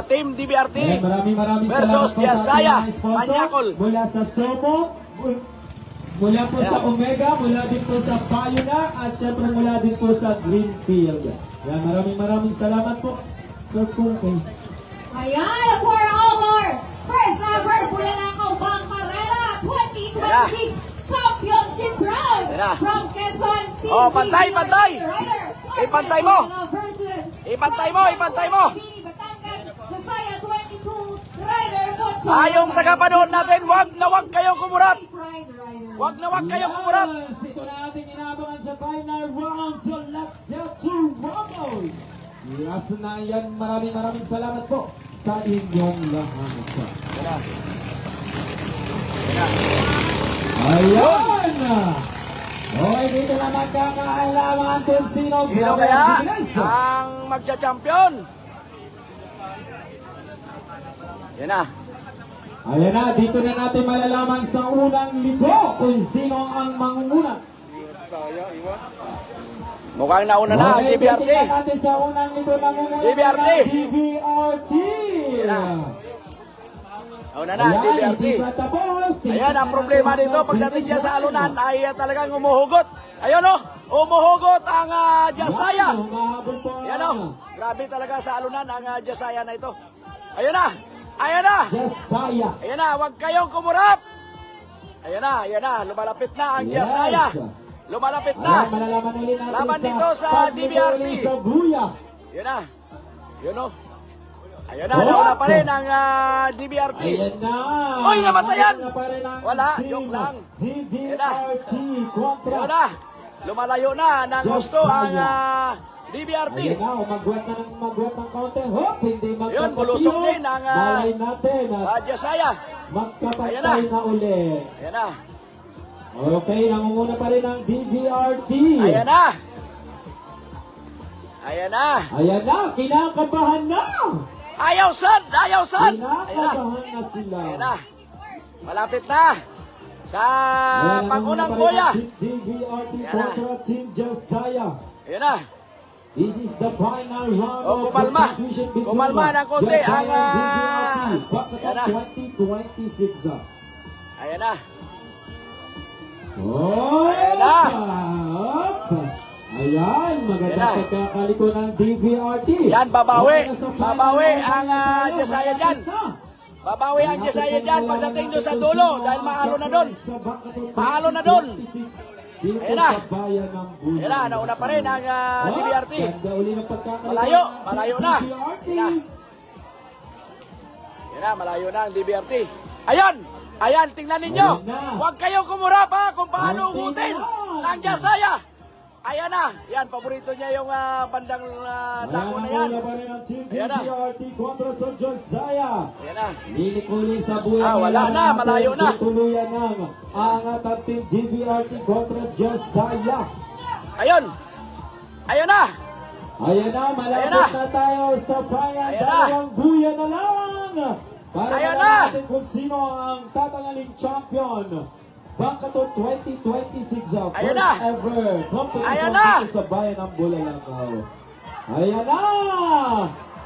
Team DBRT maraming versus salamat po Jasaya sa ating mga sponsor. Manyakol. Mula sa Somo, mula po sa Omega, mula din po sa Pioneer, at syempre mula din po sa Greenfield. Yan, maraming salamat po, Sir Kungkay. Ayan, for our first ever Bulalakaw Bangkarela 2026 Championship Round from Quezon Team Oh, pantay! Ipantay mo! Jasaya 22 Rider Pocho. Ayong tagapanood natin, wag kayong kumurap. Wag kayong kumurap. Ito na ating inaabangan sa final round, so let's get to rumble! Yes na yan, maraming salamat po sa inyong lahat. Ayan! Okay, dito na magkakaalaman kung sino Sino kaya ang magcha-champion? Yan na. Ayan na, dito na natin malalaman sa unang liko kung sino ang mangunguna. Mukhang nauna na ang Okay, DBRT. titingnan natin sa unang liko mangunguna DBRT. ng DBRT. Nauna na ang DBRT. Ayan, ang problema dito pagdating niya sa alunan ay talagang umuhugot. Ayun o, umuhugot ang Jasaya. Ayan o, grabe talaga sa alunan ang Jasaya na ito. Ayun na. Jasaya. Ayan na, huwag kayong kumurap. Ayan na, lumalapit na ang Jasaya. Lumalapit na. Ayan, malalaman ulit natin Laban dito sa DBRT. Sa Buya. Ayan na. Yun o. Ayan na, nauna pa rin ang DBRT. Ayan na. Uy, namatayan. Nauna pa rin ang Wala, team joke lang. DBRT kontra. Ayan na, lumalayo na ng gusto ang DBRT. Ayan na, magwet ng konti. Hop, hindi magkapatid. Yun, bulusok din ang malay natin at Jasaya. magkapatay Ayan na. na uli. Ayan na. Okay, nangunguna pa rin ang DBRT. Ayan na. Ayan na. Ayan na, kinakabahan na. Ayaw sad. Ayan na. Kinakabahan na sila. Ayan na. Malapit na. Sa Ayan, pangunang nangunguna pa rin boya. ang DBRT Ayan na. kontra Team Jasaya. Ayan na. This is the final round Oh, kumalma. of the championship between Kumalma ng konti Jasaya ang, and DBRT. ayan na. 2026. Ayan na. Oh! Ayan na. Ayan, Ayan na. magandang pagkakaliko ng DBRT. Yan, babawi. Okay na sa final Babawi round ang tayo. Jasaya dyan. Babawi ang Jasaya dyan pagdating doon sa dulo dahil mahalo na doon. Mahalo na doon. Ayan na. Ayan na, nauna pa rin ang DBRT. Malayo na. Ayan na, malayo na ang DBRT. Ayan, tingnan ninyo. Ayan na. Huwag kayong kumurap ha kung paano Konti ugutin lang. ng Jasaya. Ayan na. Yan, paborito niya yung bandang dako na yan. Ayan na. DBRT kontra sa Jasaya. Ayan na. Lilikuli sa buhay. Wala na, malayo na. Tuluyan ng angat ang Team DBRT kontra Jasaya. Ayun na. Ayan na, malapit na tayo sa final. Ayan na. Dalawang buya na lang. Para Ayan malaman na. natin kung sino ang tatangaling champion. Bangkaton 2026 Ayan first na. ever competition Ayan na. dito sa bayan ng Bulalakaw. Ayan na.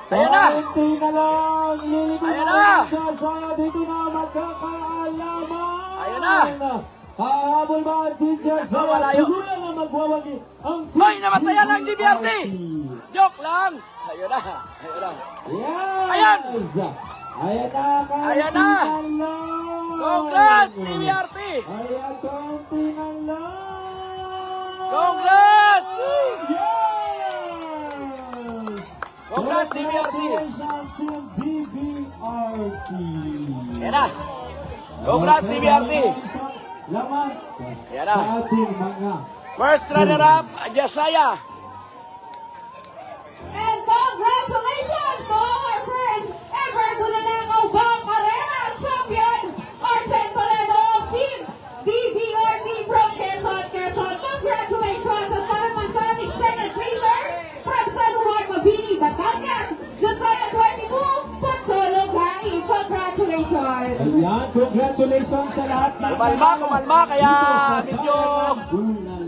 Ayan na. Konti na lang. Liliko Ayan na na. ang Jasaya. Dito na magkakaalaman. Ayan na. Hahabol ba ang Team Jasaya? Malayo. Tuluyan na magwawagi ang Team Hoy, namatayan ang DBRT. DBRT. Joke lang. Ayun na. Yes! Ayan! Ayan na! Ayan na! Congrats, DBRT! Ayan, konti na lang! Congrats! Yes! Congrats, DBRT! Congratulations to DBRT! Ayan na. Congrats, DBRT! Laman Ayan na. sa ating mga First runner-up, Jasaya. And congratulations to our first ever Bulalakaw Bangkarela Champion, Arsen Toledo of Team DBRT from Quezon. Congratulations! At para man sa ating second placer, from San Juan Mabini, Batangas, Jasaya 22, Pocholo Gai. Congratulations! Ayan, congratulations sa lahat ng Kumalma, kaya medyo Bulalakaw.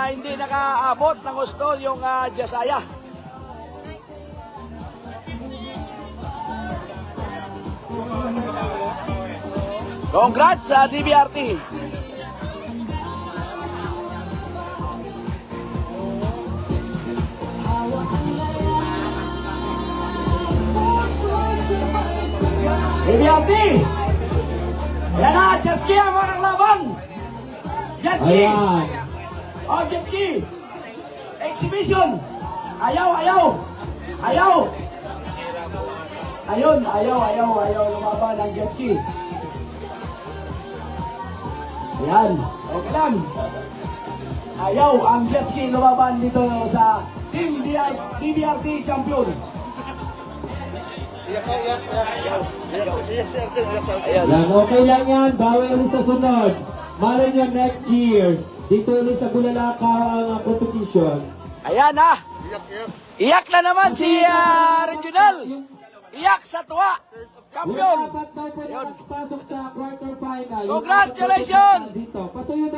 hindi nakaabot ng gusto yung Jasaya. Congrats sa DBRT. DBRT! Yan na, jet ski ang mga kalaban! Jet ski! Ayan. Oh, jet ski! Exhibition! Ayaw, ayaw! Ayaw! Ayun, ayaw lumaban ang jet ski. Ayan, okay lang. Ayaw ang jet ski lumaban dito sa Team DBRT Champions. Ayan. Yan, okay lang yan. Bawi ulit sa sunod. Malay nyo next year. Dito ulit sa Bulalakaw ang competition. Ayan na. Iyak na naman si Regional. Iyak sa tuwa. Champion. Yung apat daw po na nakapasok sa quarterfinal. Congratulations! Dito. Pasuyo